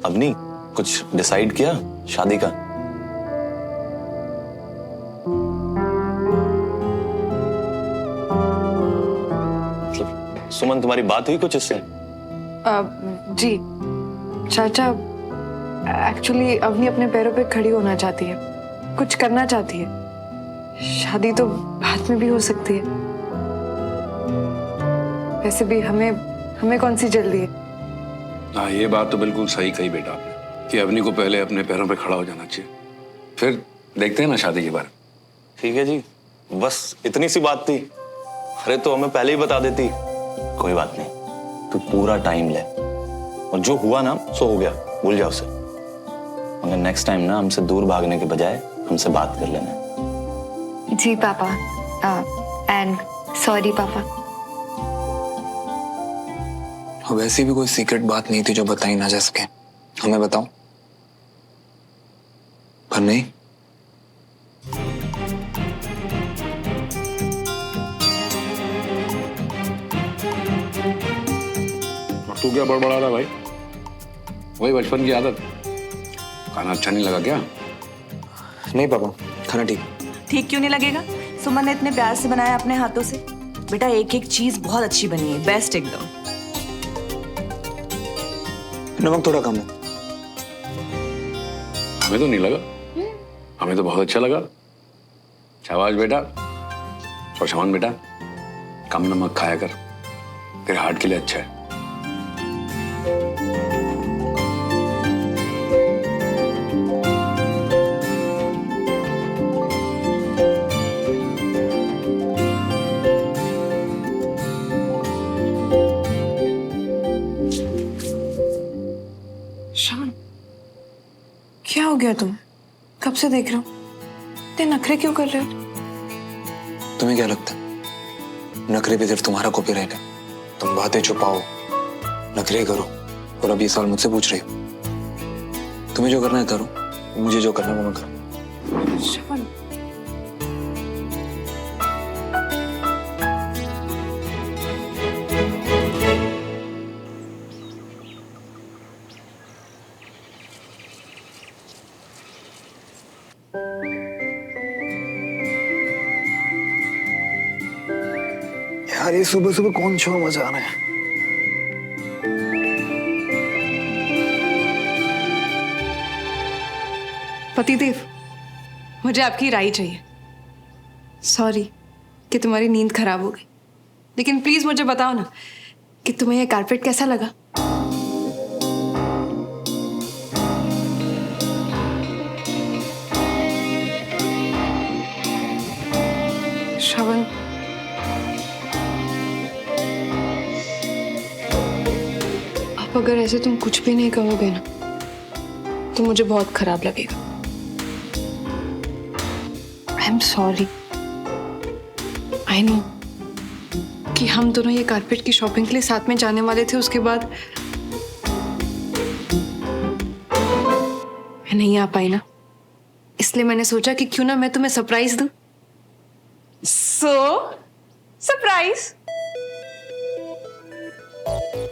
अवनी, कुछ डिसाइड किया शादी का? सुमन, तुम्हारी बात हुई कुछ इससे? जी चाचा, एक्चुअली अवनी अपने पैरों पे खड़ी होना चाहती है, कुछ करना चाहती है। शादी तो बाद में भी हो सकती है। वैसे भी हमें कौन सी जल्दी है। हाँ, ये बात तो बिल्कुल सही कही बेटा आपने कि अवनी को पहले अपने पैरों पे खड़ा हो जाना चाहिए, फिर देखते हैं ना शादी के बारे में। ठीक है जी, बस इतनी सी बात थी। अरे तो हमें पहले ही बता देती। कोई बात नहीं, तू पूरा टाइम ले, और जो हुआ ना सो हो गया, भूल जा उसे। मगर नेक्स्ट टाइम ना हमसे दूर भागने के बजाय हमसे बात कर लेना। जी पापा, एंड सॉरी पापा। वैसे भी कोई सीक्रेट बात नहीं थी जो बताई ना जा सके। हमें बताओ। पर नहीं, तू क्या बड़बड़ा रहा भाई? वही बचपन की आदत। खाना अच्छा नहीं लगा क्या? नहीं पापा, खाना ठीक। ठीक क्यों नहीं लगेगा? सुमन ने इतने प्यार से बनाया अपने हाथों से। बेटा एक एक चीज बहुत अच्छी बनी है, बेस्ट एकदम। नमक थोड़ा कम है। हमें तो नहीं लगा, हमें तो बहुत अच्छा लगा। शाबाश बेटा। और शमन बेटा, कम नमक खाया कर, तेरे हार्ट के लिए अच्छा है। शान, क्या हो गया तुम? कब से देख रहा हूँ, इतने नखरे क्यों कर रहे हो? तुम्हें क्या लगता है नखरे पे सिर्फ तुम्हारा कॉपीराइट है? तुम बातें छुपाओ, नखरे करो, और अब ये सवाल मुझसे पूछ रही हो। तुम्हें जो करना है करो, मुझे जो करना है वो मैं करूँ। शान, यार ये सुबह सुबह कौन शो मजा रहा है? पतिदेव, मुझे आपकी राय चाहिए। सॉरी कि तुम्हारी नींद खराब हो गई, लेकिन प्लीज मुझे बताओ ना कि तुम्हें ये कारपेट कैसा लगा? श्रवण, अब अगर ऐसे तुम कुछ भी नहीं कहोगे ना तो मुझे बहुत खराब लगेगा। I am sorry. I know कि हम दोनों ये कारपेट की शॉपिंग के लिए साथ में जाने वाले थे, उसके बाद मैं नहीं आ पाई ना, इसलिए मैंने सोचा कि क्यों ना मैं तुम्हें सरप्राइज दूं। सरप्राइज।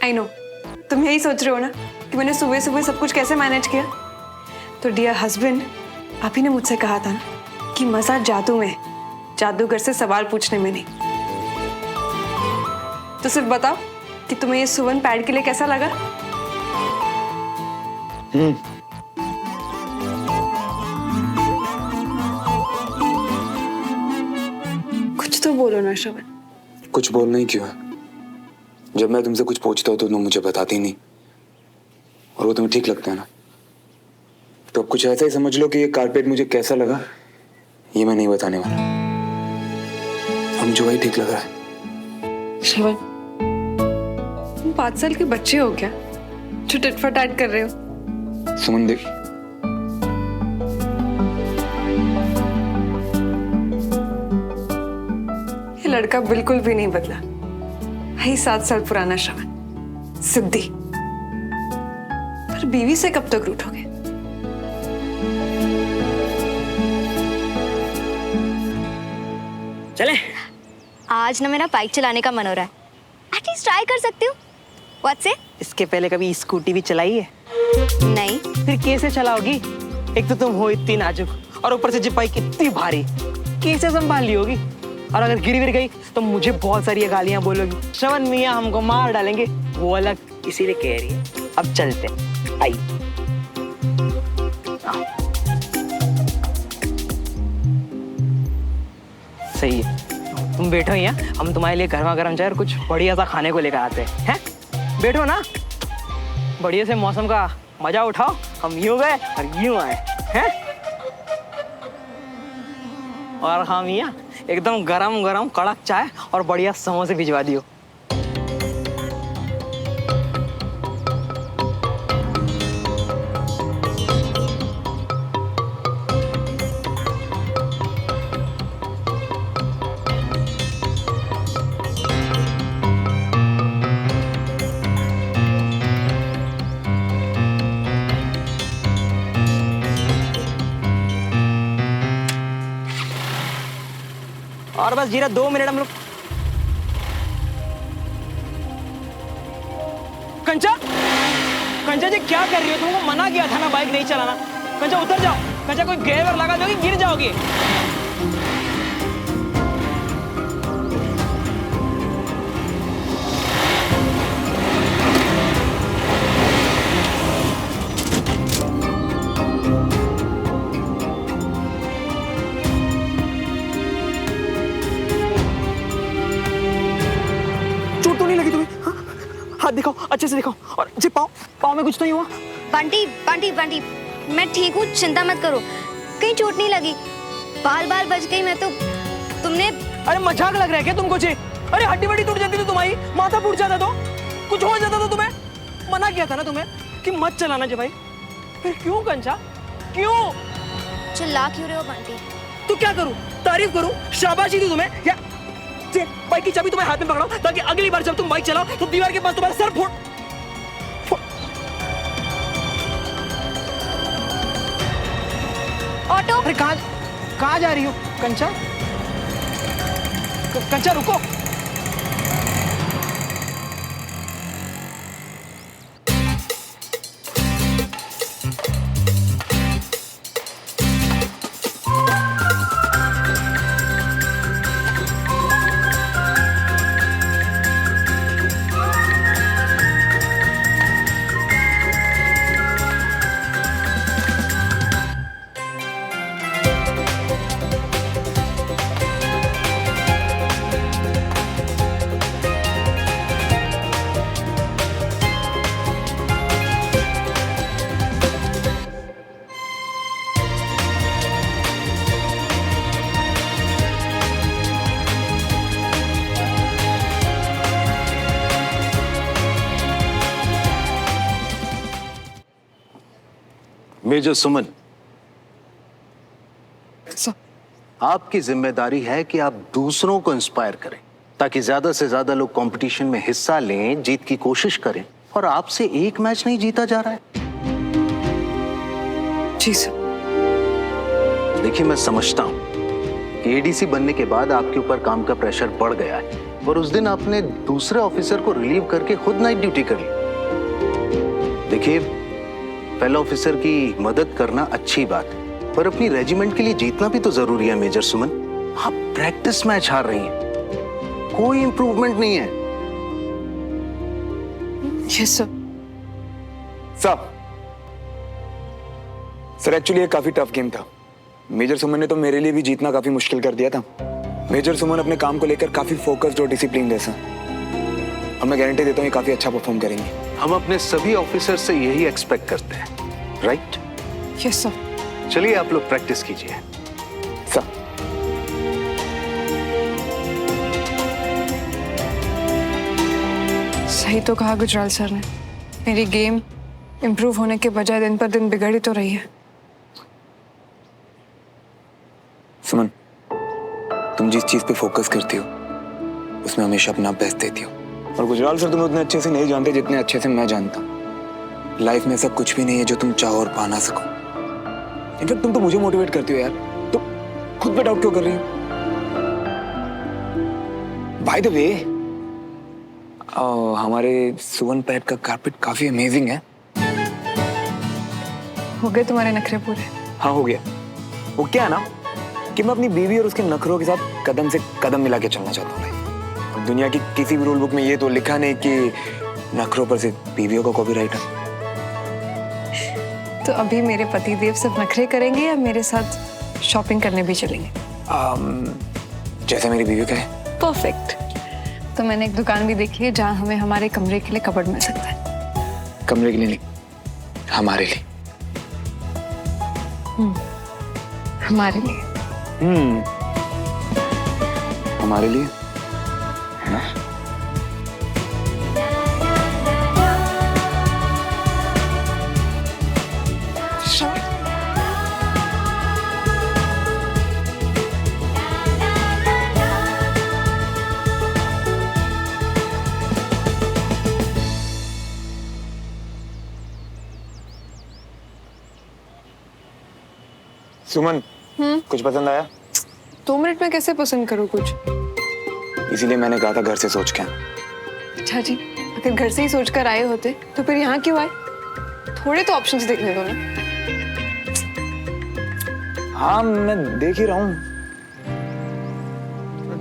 आई नो तुम यही सोच रहे हो ना कि मैंने सुबह सुबह सब कुछ कैसे मैनेज किया। तो डियर हस्बैंड, आप ही ने मुझसे कहा था ना कि मजा जादू में है, जादूगर से सवाल पूछने में नहीं। तो सिर्फ बताओ कि तुम्हें ये सुवन पैड के लिए कैसा लगा? कुछ तो बोलो ना श्रवण। कुछ बोलना ही क्यों है? जब मैं तुमसे कुछ पूछता हूँ तो तुम मुझे बताती नहीं, और वो तुम्हें ठीक लगता है ना। तो अब कुछ ऐसा ही समझ लो कि ये कारपेट मुझे कैसा लगा ये मैं नहीं बताने वाला। हम जो ही ठीक लग रहा है। श्रवण, तुम 5 साल के बच्चे हो क्या जो टिटफटाट कर रहे हो? सुमन देख, ये लड़का बिल्कुल भी नहीं बदला। वही 7 साल पुराना श्रवण, सिद्धि। पर बीवी से कब तक रूठोगे? चले? आज ना मेरा बाइक चलाने का मन हो रहा है। एटलीस्ट ट्राई कर सकती हूँ। व्हाट से? इसके पहले कभी स्कूटी भी चलाई है? नहीं। फिर कैसे चलाओगी? एक तो तुम हो इतनी नाजुक और ऊपर से जी बाइक इतनी भारी, कैसे संभाल ली होगी? और अगर गिर विर गई तो मुझे बहुत सारी गालियां बोलोगी, श्रवण मियाँ हमको मार डालेंगे, वो अलग। इसीलिए कह रही है अब चलते हैं। आई सही है, तुम बैठो यहाँ, हम तुम्हारे लिए गर्मा गर्म चाय और कुछ बढ़िया सा खाने को लेकर आते हैं। बैठो ना, बढ़िया से मौसम का मजा उठाओ। हम यूं गए और यूं आए हैं। और हम यहाँ एकदम गरम गरम कड़क चाय और बढ़िया समोसे भिजवा दियो। और बस जीरा 2 मिनट हम लोग। कंचा, कंचा जी क्या कर रही हो? तुमको मना किया था ना बाइक नहीं चलाना। कंचा उतर जाओ। कंचा कोई गेयर लगा दोगी गिर जाओगी। चोट तो नहीं लगी तुम्हें? हाँ? हाथ दिखाओ, अच्छे से दिखाओ। और जी पाँव, पाँव में कुछ तो नहीं हुआ? बंटी बंटी बंटी, मैं ठीक हूँ, चिंता मत करो, कहीं चोट नहीं लगी। बाल बाल बच गई मैं तो। तुमने अरे मजाक लग रहा है क्या तुमको जी? अरे हड्डी वड्डी टूट जाती तो तुम्हारी, माथा फूट जाता तो, कुछ हो जाता तो तुम्हें। मना किया था ना तुम्हें कि मत चलाना जी भाई। फिर क्यों कंचा, क्यों? चिल्ला क्यों रहे हो बंटी? तो क्या करूं? तारीफ करूं, शाबाशी दूं तुम्हें, या बाइक की चाबी तुम्हारे हाथ में पकड़ाओ ताकि अगली बार जब तुम बाइक चलाओ तो दीवार के पास तुम्हारा सर फोड़। ऑटो। अरे कहाँ जा रही हो कंचा? कंचा रुको। मेजर सुमन, आपकी जिम्मेदारी है कि आप दूसरों को इंस्पायर करें ताकि ज्यादा से ज्यादा लोग कंपटीशन में हिस्सा लें, जीत की कोशिश करें। और आपसे एक मैच नहीं जीता जा रहा है। जी सर। देखिए, मैं समझता हूं कि एडीसी बनने के बाद आपके ऊपर काम का प्रेशर बढ़ गया है और उस दिन आपने दूसरे ऑफिसर को रिलीव करके खुद नाइट ड्यूटी कर ली। देखिए, फेलो ऑफिसर की मदद करना अच्छी बात है, पर अपनी रेजिमेंट के लिए जीतना भी तो जरूरी है। मेजर सुमन, आप प्रैक्टिस मैच हार रही हैं, कोई इंप्रूवमेंट नहीं है। Yes sir. सर एक्चुअली ये काफी टफ गेम था। मेजर सुमन ने तो मेरे लिए भी जीतना काफी मुश्किल कर दिया था। मेजर सुमन अपने काम को लेकर काफी फोकस्ड और डिसिप्लिन है सर, और मैं गारंटी देता हूँ ये काफी अच्छा परफॉर्म करेंगे। हम अपने सभी ऑफिसर से यही एक्सपेक्ट करते हैं, राइट? Yes sir. चलिए आप लोग प्रैक्टिस कीजिए। सर सही तो कहा गुजराल सर ने, मेरी गेम इम्प्रूव होने के बजाय दिन पर दिन बिगड़ ही तो रही है। सुमन, तुम जिस चीज पे फोकस करती हो उसमें हमेशा अपना बेस्ट देती हो। और गुजराल सर तुम्हें उतने अच्छे से नहीं जानते जितने अच्छे से मैं जानता हूँ। लाइफ में ऐसा कुछ भी नहीं है जो तुम चाहो और पा ना सको। इनफैक्ट तुम तो मुझे मोटिवेट करती हो यार, तो खुद पे डाउट क्यों कर रही हो? बाय द वे, हमारे सुवन पैड का कारपेट काफी अमेजिंग है। हो गए तुम्हारे नखरे पूरे? हाँ हो गया। वो क्या है ना कि मैं अपनी बीवी और उसके नखरों के साथ कदम से कदम मिला के चलना चाहता हूँ भाई। अब दुनिया की किसी भी रूल बुक में ये तो लिखा नहीं कि नखरों पर सिर्फ बीवियों का कॉपीराइट है। तो अभी मेरे पति देव सिर्फ नखरे करेंगे या मेरे साथ शॉपिंग करने भी चलेंगे? जैसे मेरी बीवी कहे। परफेक्ट। तो मैंने एक दुकान भी देखी है जहाँ हमें हमारे कमरे के लिए कबर्ड मिल सकता है। कमरे के लिए नहीं, हमारे लिए। हमारे लिए। हमारे लिए है ना? सुमन, कुछ पसंद आया? 2 मिनट में कैसे पसंद करूँ कुछ? इसीलिए मैंने कहा था घर से सोच के। अच्छा जी, अगर घर से ही सोच कर आए होते तो फिर यहाँ क्यों आए? थोड़े तो ऑप्शंस देखने दो ना। हाँ मैं देख ही रहा हूँ।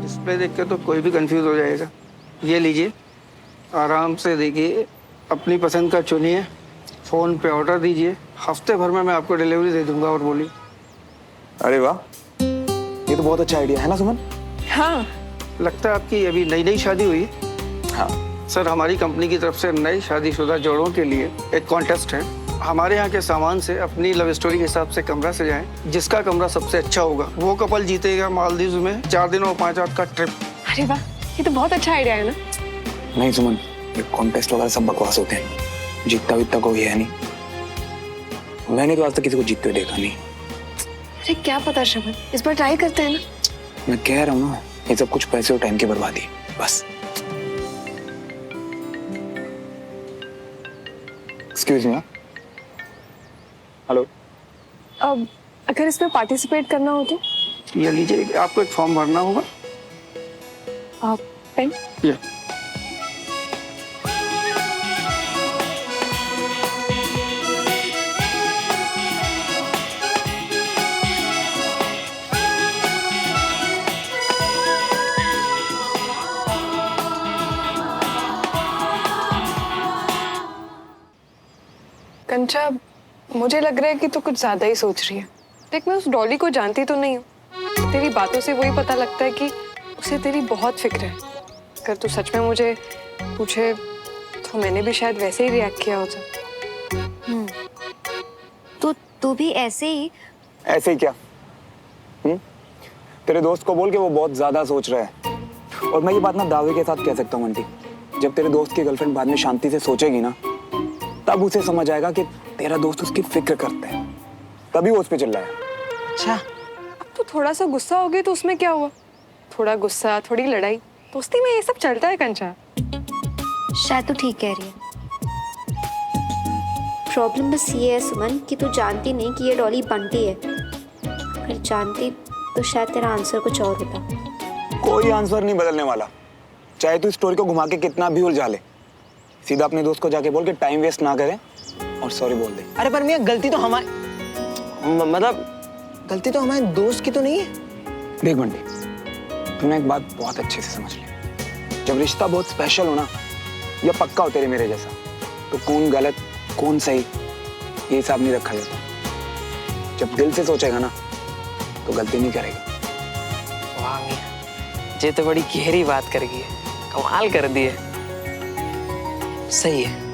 डिस्प्ले देख के तो कोई भी कंफ्यूज हो जाएगा। ये लीजिए, आराम से देखिए, अपनी पसंद का चुनिए, फ़ोन पे ऑर्डर दीजिए, हफ्ते भर में मैं आपको डिलीवरी दे दूंगा। और बोलिए। अरे वाह, ये तो बहुत अच्छा आइडिया है ना सुमन? हाँ। लगता है आपकी अभी नई नई शादी हुई है। हाँ सर, हमारी कंपनी की तरफ से नई शादीशुदा जोड़ों के लिए एक कॉन्टेस्ट है। हमारे यहाँ के सामान से अपनी लव स्टोरी के हिसाब से कमरा सजाएं। जिसका कमरा सबसे अच्छा होगा वो कपल जीतेगा मालदीव में 4 दिन और 5 रात का ट्रिप। अरे वाह, ये तो बहुत अच्छा आइडिया है ना। नहीं सुमन, ये कॉन्टेस्ट वगैरह सब बकवास होते हैं। जीतता वितता कोई है नहीं। मैंने तो आज तक किसी को जीतते हुए देखा नहीं। अरे क्या पता श्रवण, इस बार ट्राई करते हैं ना। मैं कह रहा हूँ ना, ये सब कुछ पैसे और टाइम की बर्बादी है बस। Excuse me. हेलो। अब अगर इसमें पार्टिसिपेट करना हो तो? ये लीजिए, आपको एक फॉर्म भरना होगा। आप पेन? ये कंचा, मुझे लग रहा है कि तू कुछ ज्यादा ही सोच रही है। देख, मैं उस डॉली को जानती तो नहीं हूँ। तेरी बातों से वही पता लगता है कि उसे तेरी बहुत फिक्र है। अगर तू सच में मुझे पूछे तो मैंने भी शायद वैसे ही रिएक्ट किया होता। तो तू भी ऐसे ही? ऐसे ही क्या? तेरे दोस्त को बोल के वो बहुत ज्यादा सोच रहा है। और मैं ये बात ना दावे के साथ कह सकता हूँ आंटी, जब तेरे दोस्त की गर्लफ्रेंड बाद में शांति से सोचेगी ना, तब उसे समझ आएगा कि तेरा दोस्त उसकी फिक्र करता है, तभी वो उस पे चिल्ला रहा है। अच्छा, अब तो थोड़ा सा गुस्सा हो गई तो उसमें क्या हुआ? थोड़ा गुस्सा, थोड़ी लड़ाई, दोस्ती में ये सब चलता है कंचा। शायद तू ठीक कह रही है। प्रॉब्लम बस ये है सुमन कि तू जानती नहीं कि ये डॉली बंटी है। अगर जानती तो शायद तेरा आंसर कुछ और होता। कोई आंसर नहीं बदलने वाला, चाहे तू स्टोरी को घुमा के कितना भी उलझा ले। सीधा अपने दोस्त को जाके बोल के टाइम वेस्ट ना करे और सॉरी बोल दे। अरे पर मियां, गलती तो हमारी, मतलब गलती तो हमारे दोस्त की तो नहीं है। देख बंटी, तूने एक बात बहुत अच्छे से समझ ली। जब रिश्ता बहुत स्पेशल हो ना, या पक्का हो तेरे मेरे जैसा, तो कौन गलत कौन सही ये हिसाब नहीं रखा जाता। जब दिल से सोचेगा ना तो गलती नहीं करेगा। वाह मियां, ये तो बड़ी गहरी बात कर गई है, कमाल कर दी है। सही है।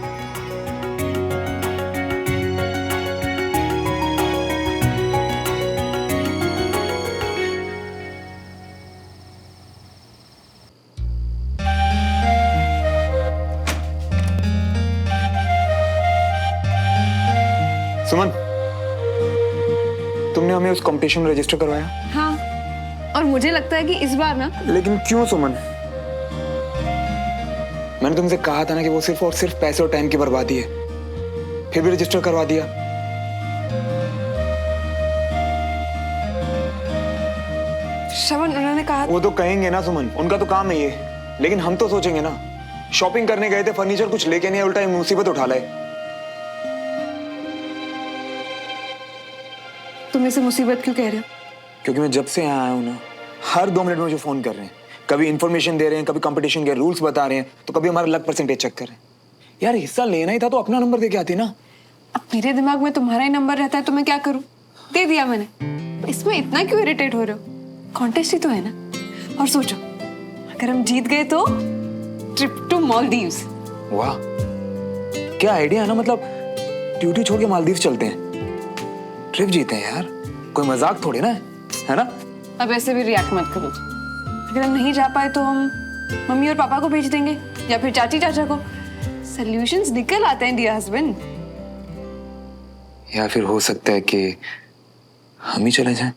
सुमन, तुमने हमें उस कंपटीशन में रजिस्टर करवाया? हाँ, और मुझे लगता है कि इस बार ना। लेकिन क्यों सुमन? मैंने तुमसे कहा था ना कि वो सिर्फ और सिर्फ पैसे और टाइम की बर्बादी है, फिर भी रजिस्टर करवा दिया। श्रवण, उन्होंने कहा। वो तो कहेंगे ना सुमन, उनका तो काम है ये, लेकिन हम तो सोचेंगे ना। शॉपिंग करने गए थे, फर्नीचर कुछ लेके नहीं, उल्टा मुसीबत उठा लाए। तुम इसे मुसीबत क्यों कह रहे हो? क्योंकि मैं जब से यहाँ आया हूँ ना, हर 2 मिनट में मुझे फोन कर रहे हैं। कभी इन्फॉर्मेशन दे रहे हैं, कभी कंपटीशन के रूल्स बता रहे हैं, तो कभी हमारा लक परसेंटेज चेक कर रहे हैं। यार हिस्सा लेना ही था तो अपना नंबर दे के आती ना। अब मेरे दिमाग में तुम्हारा ही नंबर रहता है तो मैं क्या करूं? दे दिया मैंने। इसमें इतना क्यों इरिटेट हो रहे हो? कॉन्टेस्ट ही तो है ना। और सोचो, अगर हम जीत गए तो ट्रिप टू मालदीव्स। वाह, क्या आइडिया है ना। मतलब ड्यूटी छोड़ के मालदीव चलते हैं, ट्रिप जीते हैं यार। कोई मजाक थोड़ी ना है ना? अब ऐसे भी रिएक्ट मत करो। अगर हम नहीं जा पाए तो हम मम्मी और पापा को भेज देंगे या फिर चाची चाचा को। सॉल्यूशंस निकल आते हैं डियर हस्बैंड। या फिर हो सकता है कि हम ही चले जाएं।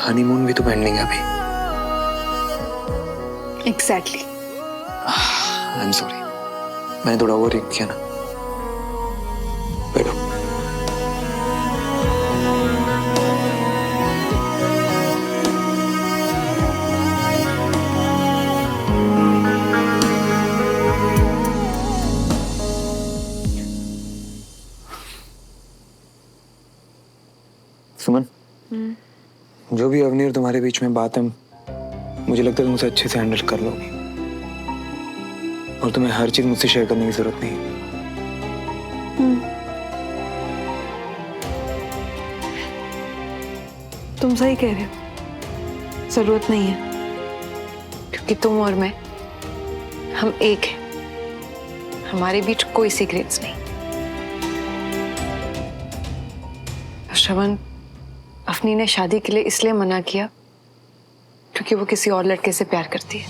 हनीमून भी तो पेंडिंग है अभी। एग्जैक्टली। आई एम सॉरी, मैंने थोड़ा ओवर रिएक्ट किया ना। बैठो। सुमन, जो भी अवनी और तुम्हारे बीच में बात है, मुझे लगता है तुम उसे अच्छे से हैंडल कर लोगी और तुम्हें हर चीज मुझसे शेयर करने की जरूरत नहीं है। तुम सही कह रहे हो, जरूरत नहीं है, क्योंकि तुम और मैं, हम एक हैं। हमारे बीच कोई सीक्रेट्स नहीं। श्रवण, अफनी ने शादी के लिए इसलिए मना किया क्योंकि वो किसी और लड़के से प्यार करती है।